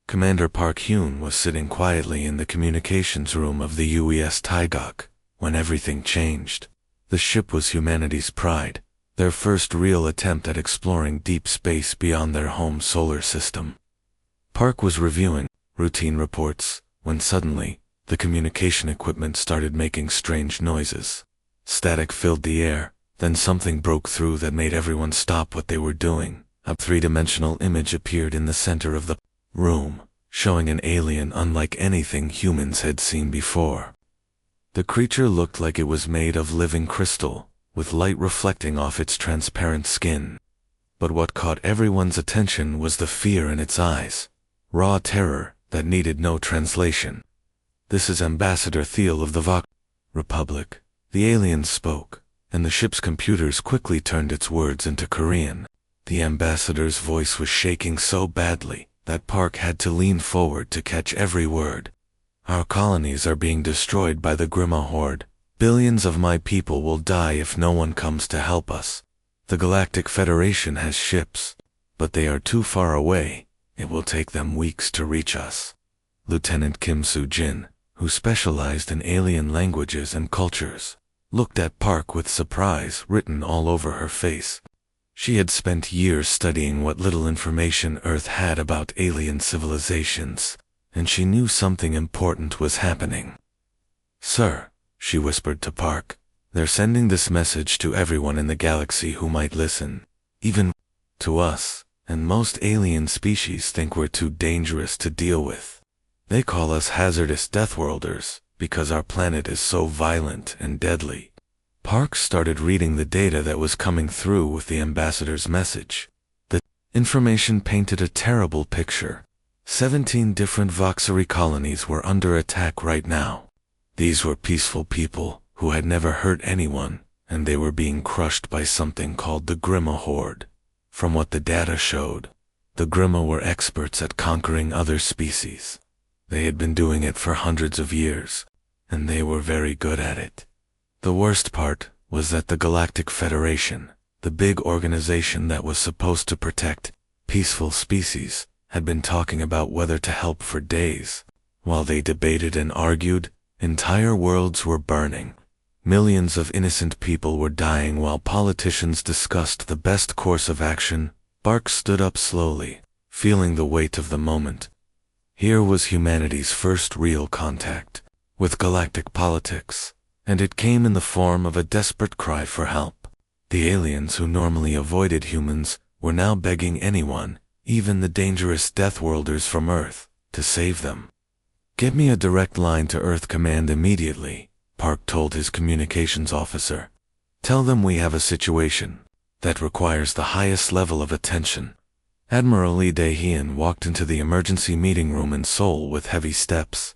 Commander Park Hyun was sitting quietly in the communications room of the UES Taeguk when everything changed. The ship was humanity's pride, their first real attempt at exploring deep space beyond their home solar system. Park was reviewing routine reports when suddenly, the communication equipment started making strange noises. Static filled the air, then something broke through that made everyone stop what they were doing. A three-dimensional image appeared in the center of the room, showing an alien unlike anything humans had seen before. The creature looked like it was made of living crystal, with light reflecting off its transparent skin. But what caught everyone's attention was the fear in its eyes, raw terror that needed no translation. "This is Ambassador Thiel of the Vox Republic," the alien spoke, and the ship's computers quickly turned its words into Korean. The ambassador's voice was shaking so badly that Park had to lean forward to catch every word. "Our colonies are being destroyed by the Grima Horde. Billions of my people will die if no one comes to help us. The Galactic Federation has ships, but they are too far away. It will take them weeks to reach us." Lieutenant Kim Soo-jin, who specialized in alien languages and cultures, looked at Park with surprise written all over her face. She had spent years studying what little information Earth had about alien civilizations, and she knew something important was happening. "Sir," she whispered to Park, "they're sending this message to everyone in the galaxy who might listen, even to us, and most alien species think we're too dangerous to deal with. They call us hazardous Deathworlders because our planet is so violent and deadly." Park started reading the data that was coming through with the ambassador's message. The information painted a terrible picture. 17 different Voxery colonies were under attack right now. These were peaceful people who had never hurt anyone, and they were being crushed by something called the Grima Horde. From what the data showed, the Grima were experts at conquering other species. They had been doing it for hundreds of years, and they were very good at it. The worst part was that the Galactic Federation, the big organization that was supposed to protect peaceful species, had been talking about whether to help for days. While they debated and argued, entire worlds were burning. Millions of innocent people were dying while politicians discussed the best course of action. Park stood up slowly, feeling the weight of the moment. Here was humanity's first real contact with galactic politics, and it came in the form of a desperate cry for help. The aliens who normally avoided humans were now begging anyone, even the dangerous Deathworlders from Earth, to save them. "Get me a direct line to Earth Command immediately," Park told his communications officer. "Tell them we have a situation that requires the highest level of attention." Admiral Lee Dae-hyun walked into the emergency meeting room in Seoul with heavy steps.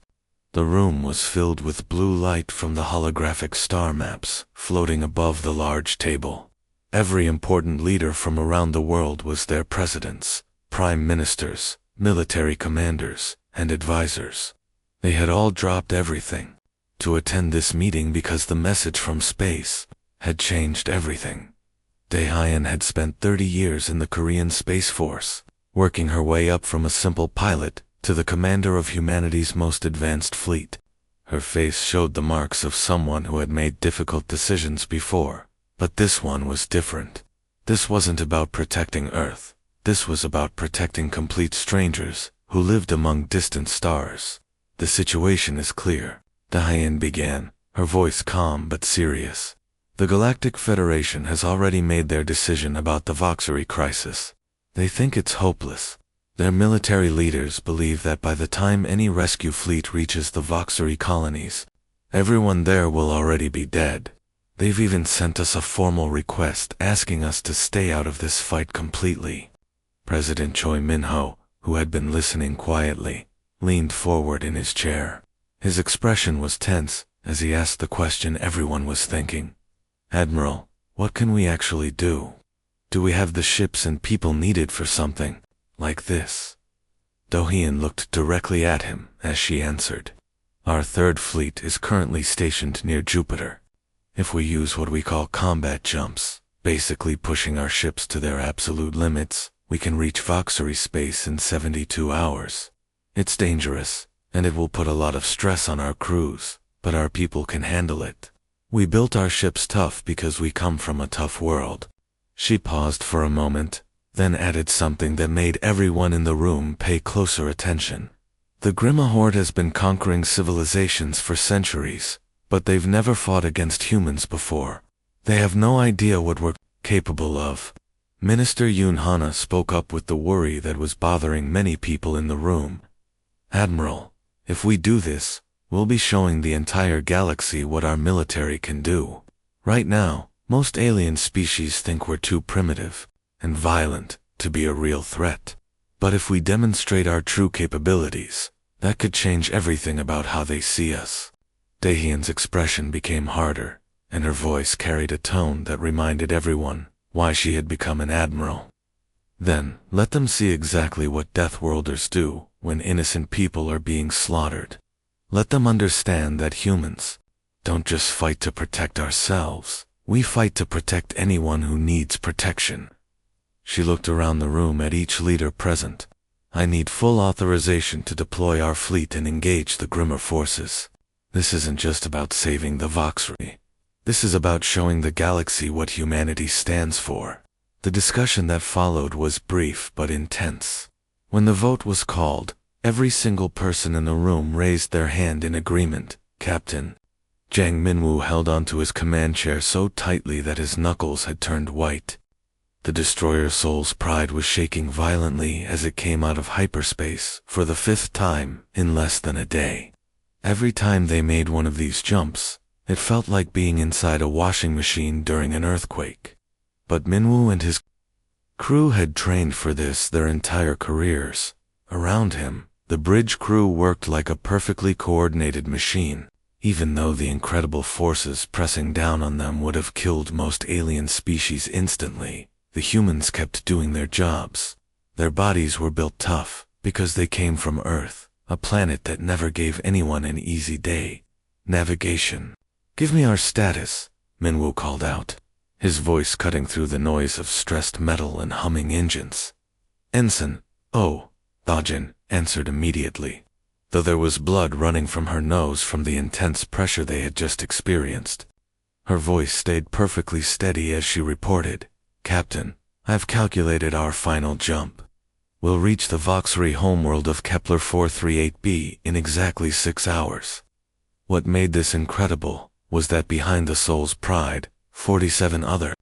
The room was filled with blue light from the holographic star maps floating above the large table. Every important leader from around the world was there: presidents, prime ministers, military commanders, and advisors. They had all dropped everything to attend this meeting because the message from space had changed everything. Dae-hyun had spent 30 years in the Korean Space Force, working her way up from a simple pilot to the commander of humanity's most advanced fleet. Her face showed the marks of someone who had made difficult decisions before, but this one was different. This wasn't about protecting Earth. This was about protecting complete strangers who lived among distant stars. "The situation is clear," Dae-hyun began, her voice calm but serious. "The Galactic Federation has already made their decision about the Voxery crisis. They think it's hopeless. Their military leaders believe that by the time any rescue fleet reaches the Voxery colonies, everyone there will already be dead. They've even sent us a formal request asking us to stay out of this fight completely." President Choi Min-ho, who had been listening quietly, leaned forward in his chair. His expression was tense as he asked the question everyone was thinking. "Admiral, what can we actually do? Do we have the ships and people needed for something like this?" Dae-hyun looked directly at him as she answered. "Our third fleet is currently stationed near Jupiter. If we use what we call combat jumps, basically pushing our ships to their absolute limits, we can reach Voxery space in 72 hours. It's dangerous, and it will put a lot of stress on our crews, but our people can handle it. We built our ships tough because we come from a tough world." She paused for a moment, then added something that made everyone in the room pay closer attention. "The Grima Horde has been conquering civilizations for centuries, but they've never fought against humans before. They have no idea what we're capable of." Minister Yoon Hana spoke up with the worry that was bothering many people in the room. "Admiral, if we do this, we'll be showing the entire galaxy what our military can do. Right now, most alien species think we're too primitive and violent to be a real threat. But if we demonstrate our true capabilities, that could change everything about how they see us." Daehyun's expression became harder, and her voice carried a tone that reminded everyone why she had become an admiral. "Then, let them see exactly what Deathworlders do when innocent people are being slaughtered. Let them understand that humans don't just fight to protect ourselves, we fight to protect anyone who needs protection." She looked around the room at each leader present. "I need full authorization to deploy our fleet and engage the Grimmer forces. This isn't just about saving the Voxry. This is about showing the galaxy what humanity stands for." The discussion that followed was brief but intense. When the vote was called, every single person in the room raised their hand in agreement. "Captain." Jang Minwoo held onto his command chair so tightly that his knuckles had turned white. The destroyer Soul's pride was shaking violently as it came out of hyperspace for the 5th time in less than a day. Every time they made one of these jumps, it felt like being inside a washing machine during an earthquake. But Minwoo and his crew had trained for this their entire careers. Around him, the bridge crew worked like a perfectly coordinated machine. Even though the incredible forces pressing down on them would have killed most alien species instantly, the humans kept doing their jobs. Their bodies were built tough because they came from Earth, a planet that never gave anyone an easy day. "Navigation. Give me our status," Minwoo called out, his voice cutting through the noise of stressed metal and humming engines. "Ensign." "Oh," Dajin answered immediately, though there was blood running from her nose from the intense pressure they had just experienced. Her voice stayed perfectly steady as she reported, "Captain, I've calculated our final jump. We'll reach the Voxry homeworld of Kepler 438b in exactly 6 hours." What made this incredible was that behind the Soul's pride, 47 other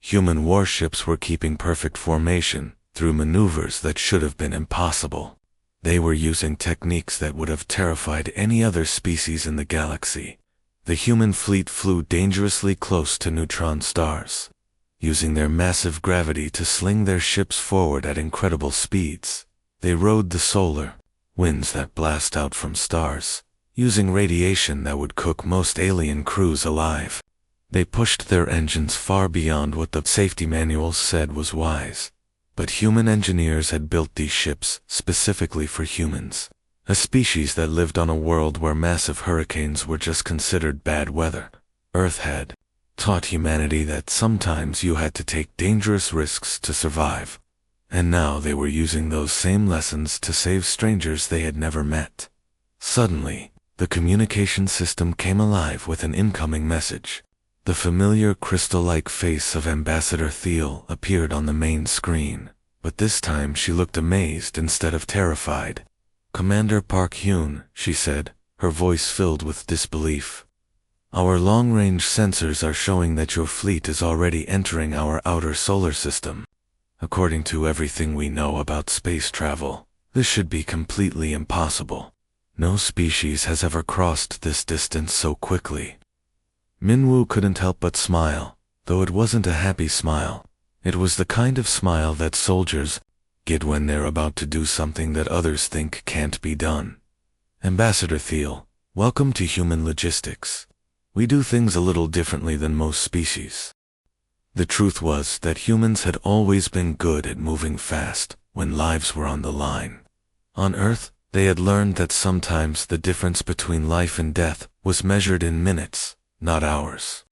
human warships were keeping perfect formation through maneuvers that should have been impossible. They were using techniques that would have terrified any other species in the galaxy. The human fleet flew dangerously close to neutron stars, using their massive gravity to sling their ships forward at incredible speeds. They rode the solar winds that blast out from stars, using radiation that would cook most alien crews alive. They pushed their engines far beyond what the safety manuals said was wise. But human engineers had built these ships specifically for humans, a species that lived on a world where massive hurricanes were just considered bad weather. Earth had taught humanity that sometimes you had to take dangerous risks to survive, and now they were using those same lessons to save strangers they had never met. Suddenly, the communication system came alive with an incoming message. The familiar crystal-like face of Ambassador Thiel appeared on the main screen, but this time she looked amazed instead of terrified. "Commander Park Hyun," she said, her voice filled with disbelief. "Our long-range sensors are showing that your fleet is already entering our outer solar system. According to everything we know about space travel, this should be completely impossible. No species has ever crossed this distance so quickly." Minwoo couldn't help but smile, though it wasn't a happy smile. It was the kind of smile that soldiers get when they're about to do something that others think can't be done. "Ambassador Thiel, welcome to human logistics. We do things a little differently than most species." The truth was that humans had always been good at moving fast when lives were on the line. On Earth, they had learned that sometimes the difference between life and death was measured in minutes, not hours.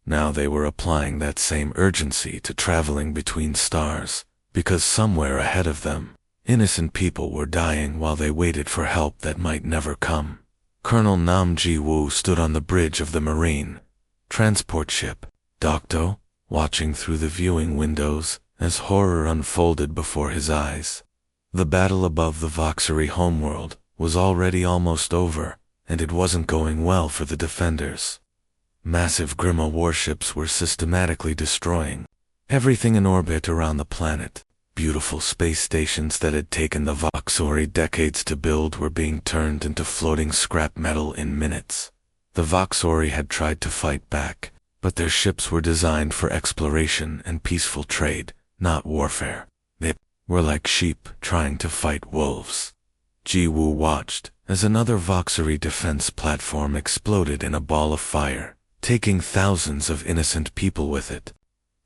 Now they were applying that same urgency to traveling between stars, because somewhere ahead of them, Innocent people were dying while they waited for help that might never come. Colonel Nam Ji-woo stood on the bridge of the Marine transport ship, Dokdo, watching through the viewing windows as horror unfolded before his eyes. The battle above the Voxery homeworld was already almost over, and it wasn't going well for the defenders. Massive Grima warships were systematically destroying everything in orbit around the planet. Beautiful space stations that had taken the Voxery decades to build were being turned into floating scrap metal in minutes. The Voxery had tried to fight back, but their ships were designed for exploration and peaceful trade, not warfare. They were like sheep trying to fight wolves. Ji-woo watched as another Voxery defense platform exploded in a ball of fire, taking thousands of innocent people with it.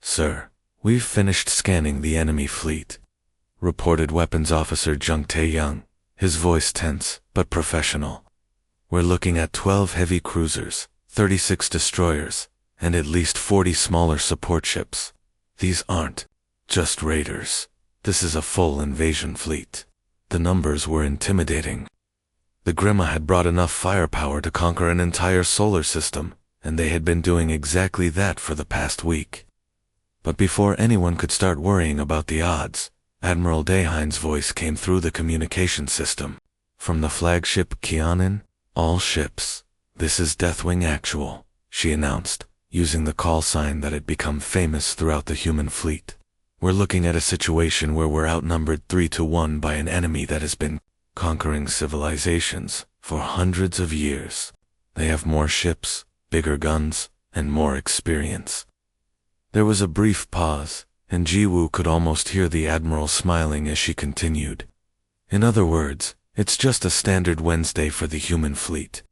"Sir, we've finished scanning the enemy fleet," reported Weapons Officer Jung Tae-young, his voice tense but professional. "We're looking at 12 heavy cruisers, 36 destroyers, and at least 40 smaller support ships. These aren't just raiders. This is a full invasion fleet." The numbers were intimidating. The Grima had brought enough firepower to conquer an entire solar system, and they had been doing exactly that for the past week. But before anyone could start worrying about the odds, Admiral Daehin's voice came through the communication system. "From the flagship Kianin, all ships. This is Deathwing Actual," she announced, using the call sign that had become famous throughout the human fleet. "We're looking at a situation where we're outnumbered 3-1 by an enemy that has been conquering civilizations for hundreds of years. They have more ships, bigger guns, and more experience." There was a brief pause, and Ji-woo could almost hear the Admiral smiling as she continued. "In other words, it's just a standard Wednesday for the human fleet.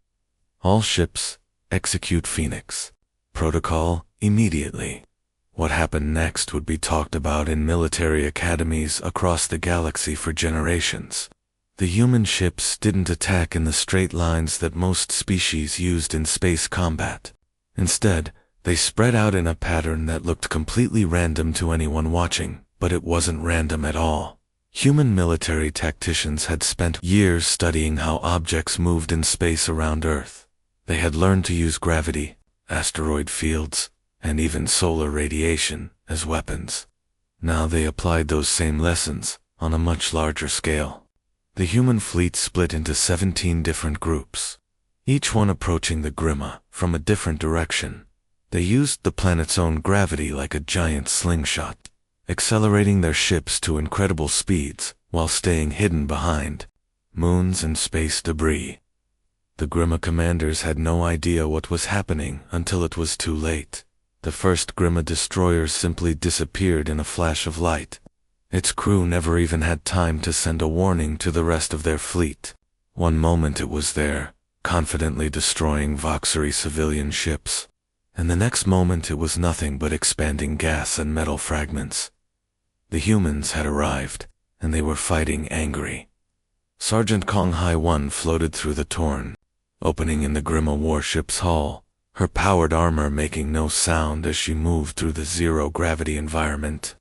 All ships, execute Phoenix. Protocol, immediately." What happened next would be talked about in military academies across the galaxy for generations. The human ships didn't attack in the straight lines that most species used in space combat. Instead, they spread out in a pattern that looked completely random to anyone watching, but it wasn't random at all. Human military tacticians had spent years studying how objects moved in space around Earth. They had learned to use gravity, asteroid fields, and even solar radiation as weapons. Now they applied those same lessons on a much larger scale. The human fleet split into 17 different groups, each one approaching the Grima from a different direction. They used the planet's own gravity like a giant slingshot, accelerating their ships to incredible speeds while staying hidden behind moons and space debris. The Grima commanders had no idea what was happening until it was too late. The first Grima destroyer simply disappeared in a flash of light. Its crew never even had time to send a warning to the rest of their fleet. One moment it was there, confidently destroying Voxery civilian ships, and the next moment it was nothing but expanding gas and metal fragments. The humans had arrived, and they were fighting angry. Sergeant Kong Hai-1 floated through the torn opening in the Grima warship's hull, her powered armor making no sound as she moved through the zero-gravity environment.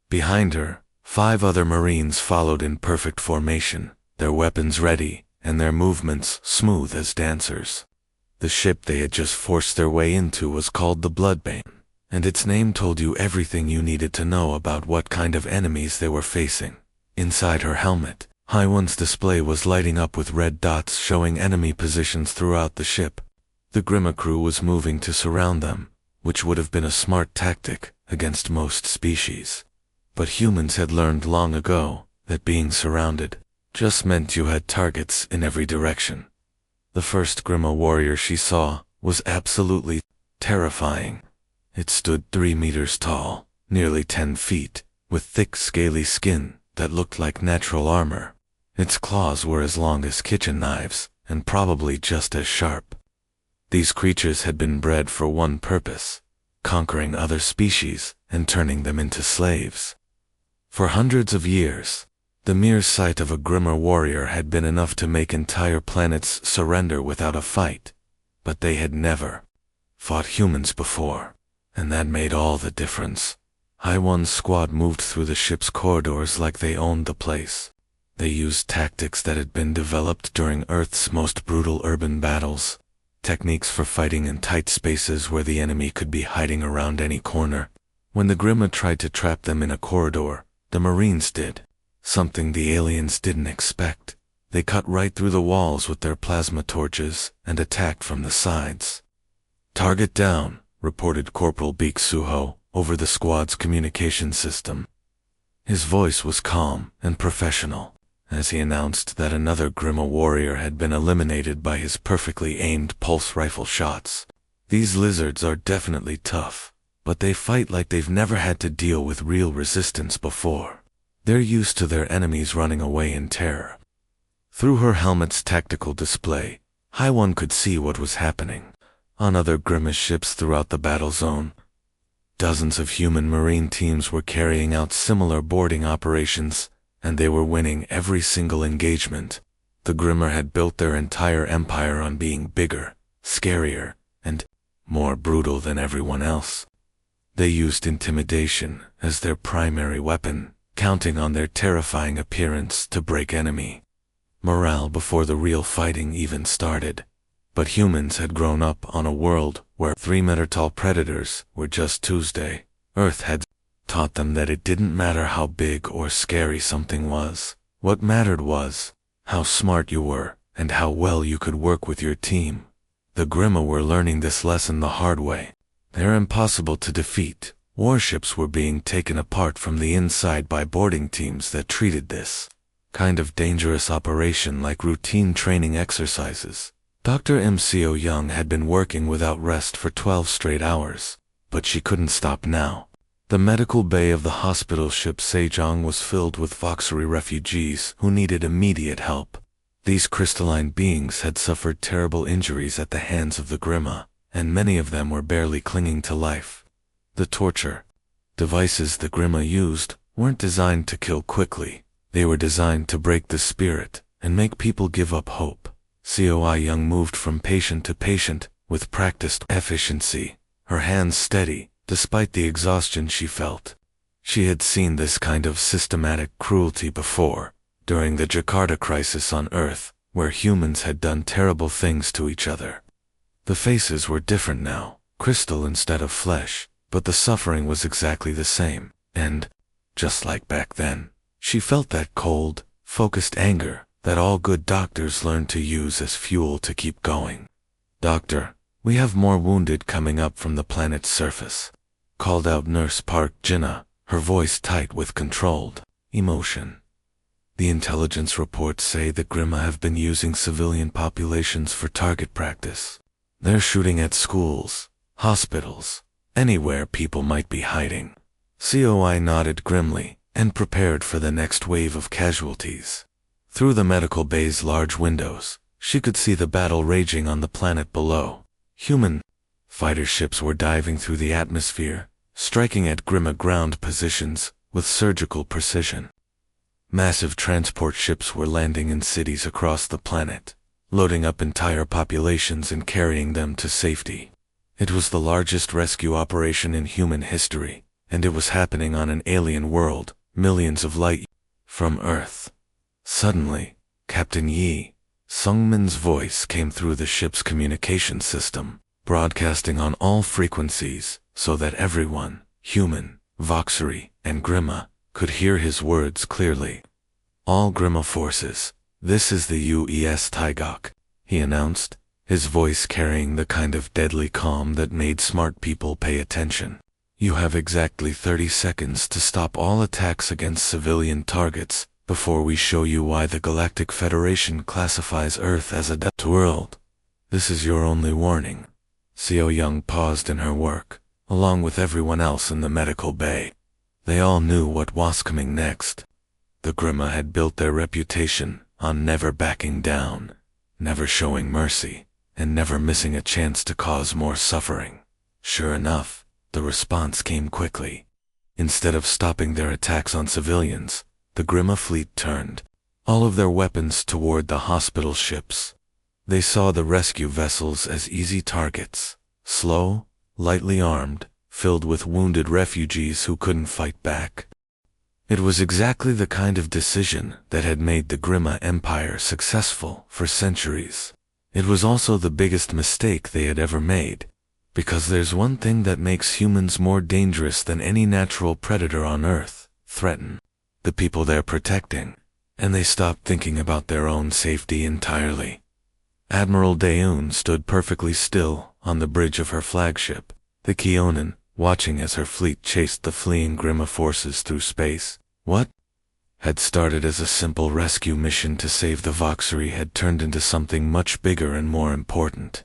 Behind her, 5 other Marines followed in perfect formation, their weapons ready, and their movements smooth as dancers. The ship they had just forced their way into was called the Bloodbane, and its name told you everything you needed to know about what kind of enemies they were facing. Inside her helmet, Hai-1's display was lighting up with red dots showing enemy positions throughout the ship. The Grima crew was moving to surround them, which would have been a smart tactic against most species. But humans had learned long ago that being surrounded just meant you had targets in every direction. The first Grima warrior she saw was absolutely terrifying. It stood 3 meters tall, nearly 10 feet, with thick scaly skin that looked like natural armor. Its claws were as long as kitchen knives, and probably just as sharp. These creatures had been bred for one purpose: conquering other species and turning them into slaves. For hundreds of years, the mere sight of a Grima warrior had been enough to make entire planets surrender without a fight, but they had never fought humans before, and that made all the difference. HFY squad moved through the ship's corridors like they owned the place. They used tactics that had been developed during Earth's most brutal urban battles, techniques for fighting in tight spaces where the enemy could be hiding around any corner. When the Grima tried to trap them in a corridor, the Marines did something the aliens didn't expect. They cut right through the walls with their plasma torches and attacked from the sides. "Target down," reported Corporal Beak Suho over the squad's communication system. His voice was calm and professional as he announced that another Grima warrior had been eliminated by his perfectly aimed pulse rifle shots. "These lizards are definitely tough, but they fight like they've never had to deal with real resistance before. They're used to their enemies running away in terror." Through her helmet's tactical display, HFY could see what was happening. On other Grima ships throughout the battle zone, dozens of human marine teams were carrying out similar boarding operations, and they were winning every single engagement. The Grima had built their entire empire on being bigger, scarier, and more brutal than everyone else. They used intimidation as their primary weapon, counting on their terrifying appearance to break enemy morale before the real fighting even started. But humans had grown up on a world where 3-meter-tall predators were just Tuesday. Earth had taught them that it didn't matter how big or scary something was. What mattered was how smart you were and how well you could work with your team. The Grima were learning this lesson the hard way. They're impossible to defeat. Warships were being taken apart from the inside by boarding teams that treated this kind of dangerous operation like routine training exercises. Dr. M.C.O. Young had been working without rest for 12 straight hours, but she couldn't stop now. The medical bay of the hospital ship Sejong was filled with Voxery refugees who needed immediate help. These crystalline beings had suffered terrible injuries at the hands of the Grima, and many of them were barely clinging to life. The torture devices the Grima used weren't designed to kill quickly. They were designed to break the spirit and make people give up hope. COI Young moved from patient to patient with practiced efficiency, her hands steady despite the exhaustion she felt. She had seen this kind of systematic cruelty before, during the Jakarta crisis on Earth, where humans had done terrible things to each other. The faces were different now, crystal instead of flesh, but the suffering was exactly the same, and, just like back then, she felt that cold, focused anger that all good doctors learn to use as fuel to keep going. "Doctor, we have more wounded coming up from the planet's surface," called out Nurse Park Jinnah, her voice tight with controlled emotion. "The intelligence reports say the Grima have been using civilian populations for target practice. They're shooting at schools, hospitals, anywhere people might be hiding." COI nodded grimly and prepared for the next wave of casualties. Through the medical bay's large windows, she could see the battle raging on the planet below. Human fighter ships were diving through the atmosphere, striking at Grima ground positions with surgical precision. Massive transport ships were landing in cities across the planet, loading up entire populations and carrying them to safety. It was the largest rescue operation in human history, and it was happening on an alien world, millions of light from Earth. Suddenly, Captain Yi Sungmin's voice came through the ship's communication system, broadcasting on all frequencies so that everyone, human, Voxery, and Grima, could hear his words clearly. "All Grima forces, this is the UES Taigok," he announced, his voice carrying the kind of deadly calm that made smart people pay attention. "You have exactly 30 seconds to stop all attacks against civilian targets before we show you why the Galactic Federation classifies Earth as a dead world. This is your only warning." Seo Young paused in her work, along with everyone else in the medical bay. They all knew what was coming next. The Grima had built their reputation on never backing down, never showing mercy, and never missing a chance to cause more suffering. Sure enough, the response came quickly. Instead of stopping their attacks on civilians, the Grima fleet turned all of their weapons toward the hospital ships. They saw the rescue vessels as easy targets, slow, lightly armed, filled with wounded refugees who couldn't fight back. It was exactly the kind of decision that had made the Grimma Empire successful for centuries. It was also the biggest mistake they had ever made, because there's one thing that makes humans more dangerous than any natural predator on Earth: threaten the people they're protecting, and they stopped thinking about their own safety entirely. Admiral Daeun stood perfectly still on the bridge of her flagship, the Keonan, watching as her fleet chased the fleeing Grimma forces through space. What had started as a simple rescue mission to save the Voxery had turned into something much bigger and more important.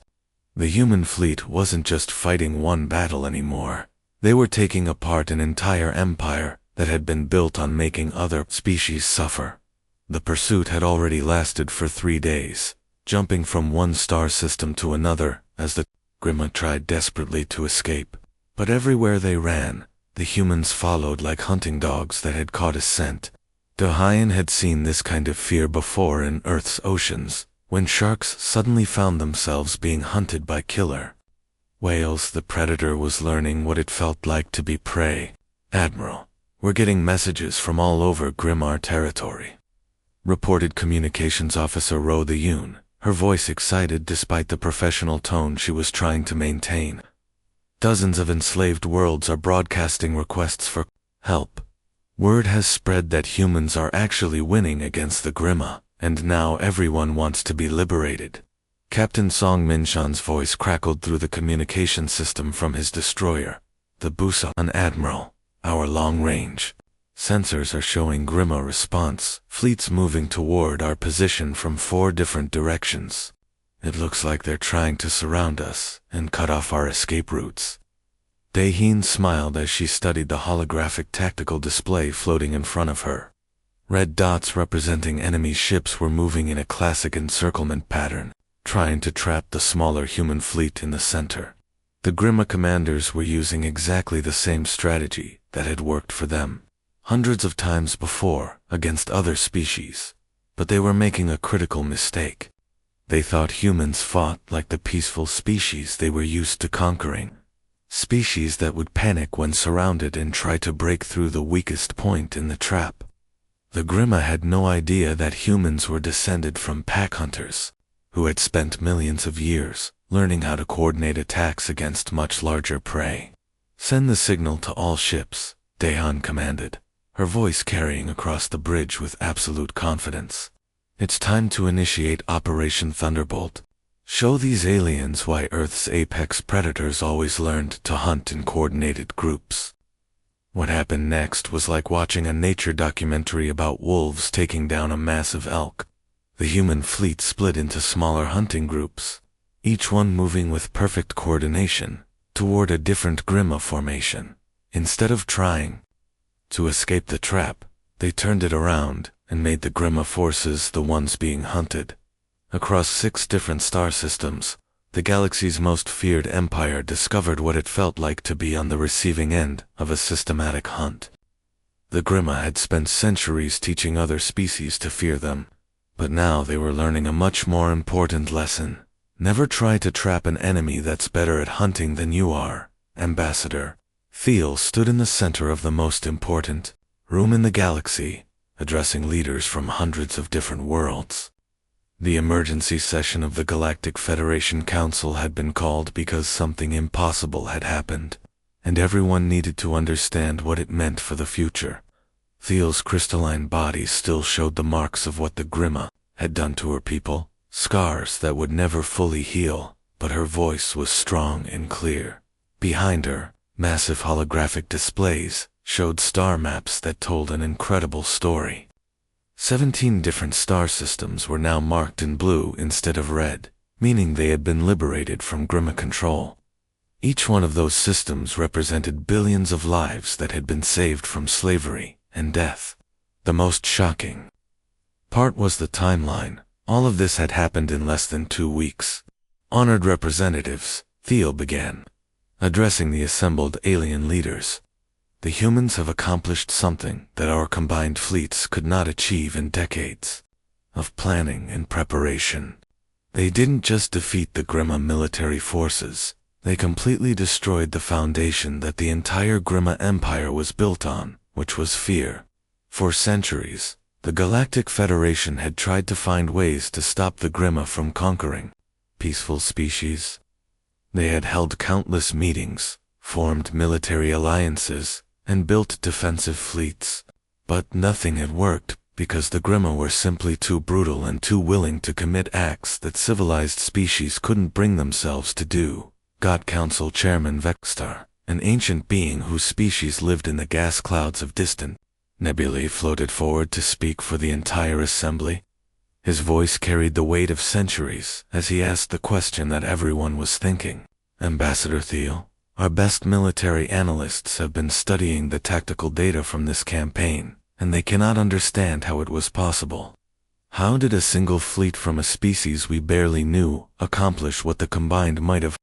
The human fleet wasn't just fighting one battle anymore. They were taking apart an entire empire that had been built on making other species suffer. The pursuit had already lasted for 3 days, jumping from one star system to another as the Grimma tried desperately to escape. But everywhere they ran, the humans followed like hunting dogs that had caught a scent. Daeun had seen this kind of fear before in Earth's oceans, when sharks suddenly found themselves being hunted by killer whales. The predator was learning what it felt like to be prey. "Admiral, we're getting messages from all over Grimmar territory," reported Communications Officer Ro the-Yoon, her voice excited despite the professional tone she was trying to maintain. "Dozens of enslaved worlds are broadcasting requests for help. Word has spread that humans are actually winning against the Grimma, and now everyone wants to be liberated." Captain Song Minshan's voice crackled through the communication system from his destroyer, the Busan. "Admiral, our long-range sensors are showing Grimma response, fleets moving toward our position from 4 different directions. It looks like they're trying to surround us and cut off our escape routes." Daeun smiled as she studied the holographic tactical display floating in front of her. Red dots representing enemy ships were moving in a classic encirclement pattern, trying to trap the smaller human fleet in the center. The Grimma commanders were using exactly the same strategy that had worked for them hundreds of times before against other species, but they were making a critical mistake. They thought humans fought like the peaceful species they were used to conquering. Species that would panic when surrounded and try to break through the weakest point in the trap. The Grimma had no idea that humans were descended from pack hunters, who had spent millions of years learning how to coordinate attacks against much larger prey. "Send the signal to all ships," Daeun commanded, her voice carrying across the bridge with absolute confidence. "It's time to initiate Operation Thunderbolt. Show these aliens why Earth's apex predators always learned to hunt in coordinated groups." What happened next was like watching a nature documentary about wolves taking down a massive elk. The human fleet split into smaller hunting groups, each one moving with perfect coordination toward a different Grimma formation. Instead of trying to escape the trap, they turned it around and made the Grimma forces the ones being hunted. Across 6 different star systems, the galaxy's most feared empire discovered what it felt like to be on the receiving end of a systematic hunt. The Grimma had spent centuries teaching other species to fear them, but now they were learning a much more important lesson. Never try to trap an enemy that's better at hunting than you are. Ambassador Thiel stood in the center of the most important room in the galaxy, addressing leaders from hundreds of different worlds. The emergency session of the Galactic Federation Council had been called because something impossible had happened, and everyone needed to understand what it meant for the future. Thiel's crystalline body still showed the marks of what the Grimma had done to her people, scars that would never fully heal, but her voice was strong and clear. Behind her, massive holographic displays showed star maps that told an incredible story. 17 different star systems were now marked in blue instead of red, meaning they had been liberated from Grimma control. Each one of those systems represented billions of lives that had been saved from slavery and death. The most shocking part was the timeline. All of this had happened in less than 2 weeks. "Honored representatives," Thiel began, addressing the assembled alien leaders. "The humans have accomplished something that our combined fleets could not achieve in decades of planning and preparation. They didn't just defeat the Grimma military forces, They completely destroyed the foundation that the entire Grimma Empire was built on, which was fear. For centuries, the Galactic Federation had tried to find ways to stop the Grimma from conquering peaceful species. They had held countless meetings, formed military alliances, and built defensive fleets. But nothing had worked because the Grimma were simply too brutal and too willing to commit acts that civilized species couldn't bring themselves to do. God Council Chairman Vextar, an ancient being whose species lived in the gas clouds of distant nebulae, floated forward to speak for the entire assembly. His voice carried the weight of centuries as he asked the question that everyone was thinking. Ambassador Thiel, our best military analysts have been studying the tactical data from this campaign, and they cannot understand how it was possible. How did a single fleet from a species we barely knew accomplish what the combined might of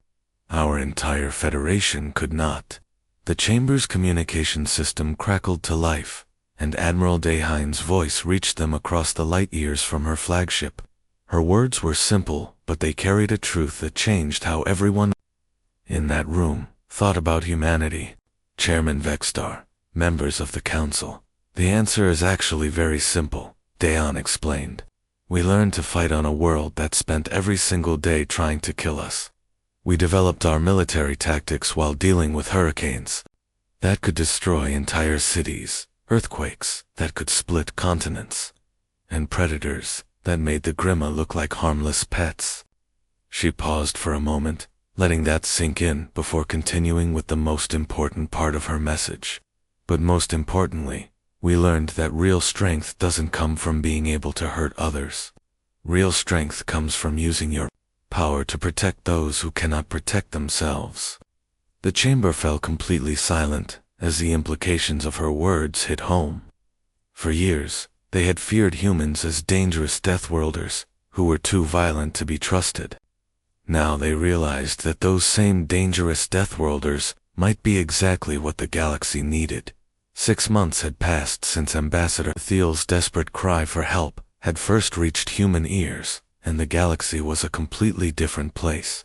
our entire federation could not? The chamber's communication system crackled to life, and Admiral Dahine's voice reached them across the light years from her flagship. Her words were simple, but they carried a truth that changed how everyone in that room thought about humanity. Chairman Vextar, members of the council, the answer is actually very simple, Dayan explained. We learned to fight on a world that spent every single day trying to kill us. We developed our military tactics while dealing with hurricanes that could destroy entire cities, earthquakes that could split continents, and predators that made the Grimma look like harmless pets. She paused for a moment, letting that sink in before continuing with the most important part of her message. But most importantly, we learned that real strength doesn't come from being able to hurt others. Real strength comes from using your power to protect those who cannot protect themselves. The chamber fell completely silent as the implications of her words hit home. For years, they had feared humans as dangerous Deathworlders who were too violent to be trusted. Now they realized that those same dangerous Deathworlders might be exactly what the galaxy needed. 6 months had passed since Ambassador Thiel's desperate cry for help had first reached human ears, and the galaxy was a completely different place.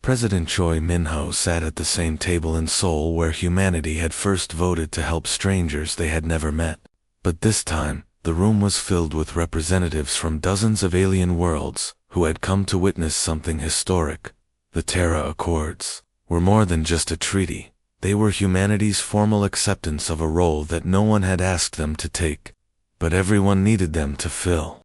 President Choi Minho sat at the same table in Seoul where humanity had first voted to help strangers they had never met. But this time, the room was filled with representatives from dozens of alien worlds who had come to witness something historic. The Terra Accords were more than just a treaty. They were humanity's formal acceptance of a role that no one had asked them to take, but everyone needed them to fill.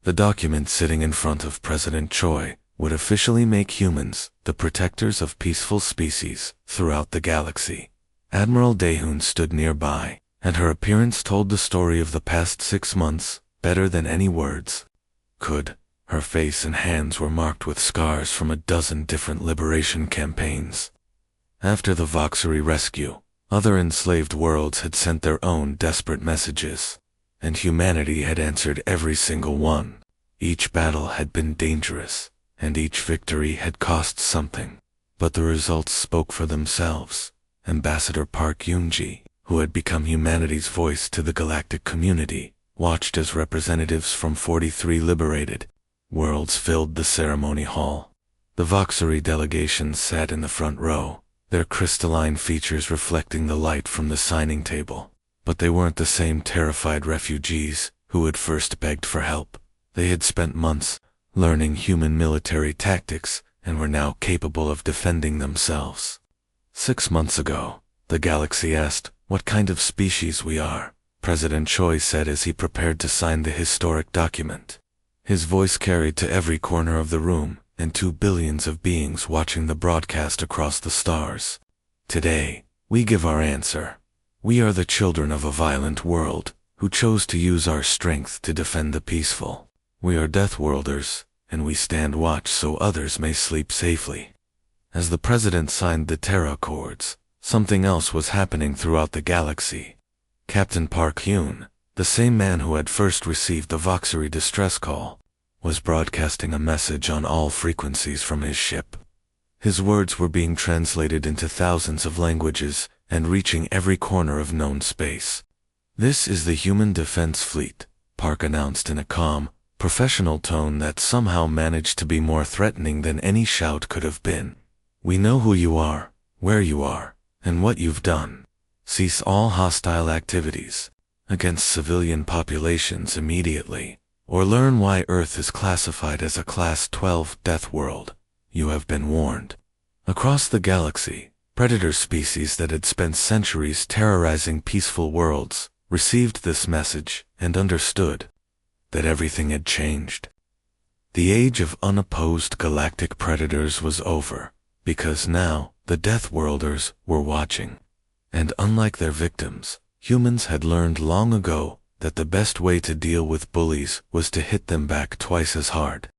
The document sitting in front of President Choi would officially make humans the protectors of peaceful species throughout the galaxy. Admiral Daehoon stood nearby, and her appearance told the story of the past 6 months better than any words could. Her face and hands were marked with scars from a dozen different liberation campaigns. After the Voxery rescue, other enslaved worlds had sent their own desperate messages, and humanity had answered every single one. Each battle had been dangerous, and each victory had cost something, but the results spoke for themselves. Ambassador Park Yoonji, who had become humanity's voice to the galactic community, watched as representatives from 43 liberated worlds filled the ceremony hall. The Voxery delegation sat in the front row, their crystalline features reflecting the light from the signing table. But they weren't the same terrified refugees who had first begged for help. They had spent months learning human military tactics and were now capable of defending themselves. 6 months ago, the galaxy asked what kind of species we are, President Choi said as he prepared to sign the historic document. His voice carried to every corner of the room and to billions of beings watching the broadcast across the stars. Today, we give our answer. We are the children of a violent world who chose to use our strength to defend the peaceful. We are Deathworlders, and we stand watch so others may sleep safely. As the president signed the Terra Accords, something else was happening throughout the galaxy. Captain Park Hyun, the same man who had first received the Voxery distress call, was broadcasting a message on all frequencies from his ship. His words were being translated into thousands of languages and reaching every corner of known space. "This is the Human Defense Fleet," Park announced in a calm, professional tone that somehow managed to be more threatening than any shout could have been. We know who you are, where you are, and what you've done. Cease all hostile activities against civilian populations immediately, or learn why Earth is classified as a Class 12 death world. You have been warned. Across the galaxy, predator species that had spent centuries terrorizing peaceful worlds received this message and understood that everything had changed. The age of unopposed galactic predators was over, because now the Deathworlders were watching. And unlike their victims, humans had learned long ago that the best way to deal with bullies was to hit them back twice as hard.